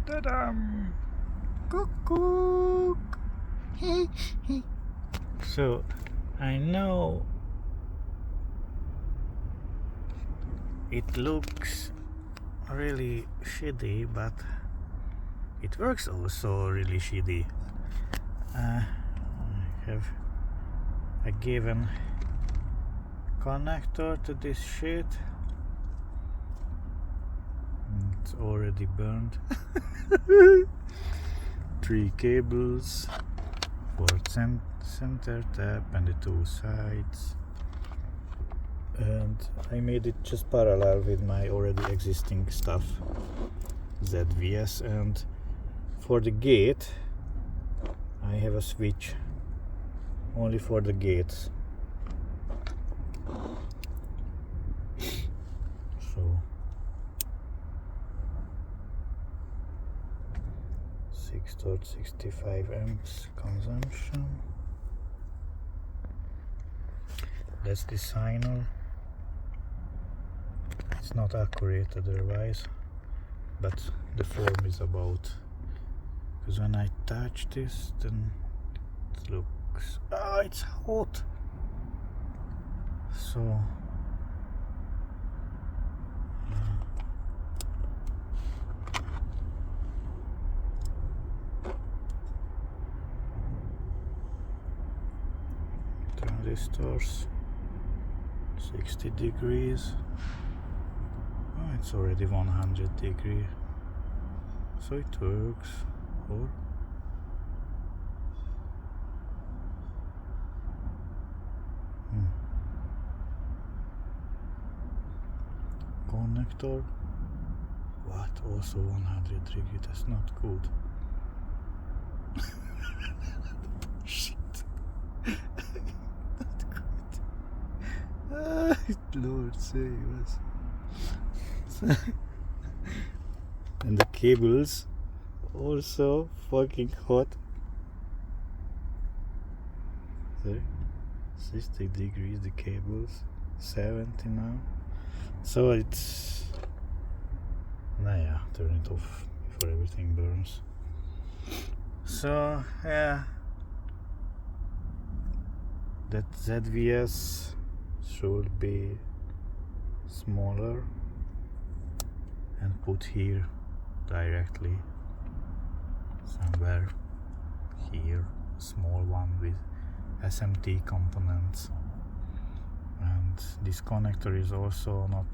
Ta-dam! Cuckoo! Hey, hey. So, I know it looks really shitty, but it works also really shitty. I have a given connector to this shit. It's already burned. 3 cables for center tap and the 2 sides, and I made it just parallel with my already existing stuff, Z.V.S, and for the gate I have a switch only for the gates. So 6.65 amps consumption. That's the signal. It's not accurate otherwise, but the form is about, because when I touch this, then it looks, it's hot. So transistors 60 degrees. It's already 100 degrees, so it works. Or connector, what, also 100 degrees, that's not good. Shit. Not good. Lord save us. And the cables also fucking hot. There, 60 degrees the cables, 70 now. So it's, turn it off before everything burns. So yeah, that Z.V.S should be smaller and put here directly somewhere here, small one with SMT components. And this connector is also not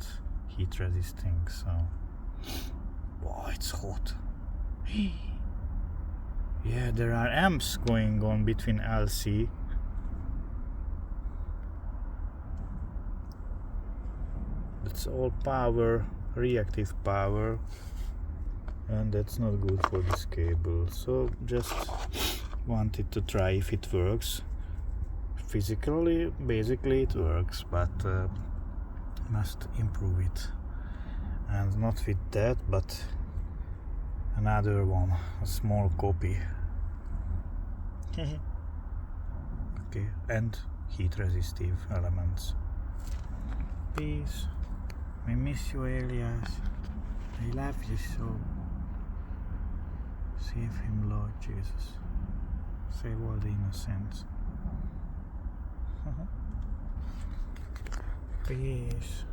heat resisting, so wow, it's hot. Yeah, there are amps going on between LC. It's all power, reactive power, and that's not good for this cable. So just wanted to try if it works. Physically, basically it works, but must improve it. And not with that, but another one, a small copy. Okay, and heat resistive elements. Peace. I miss you, Elias. I love you so. Save him, Lord Jesus. Save all the innocents. Peace.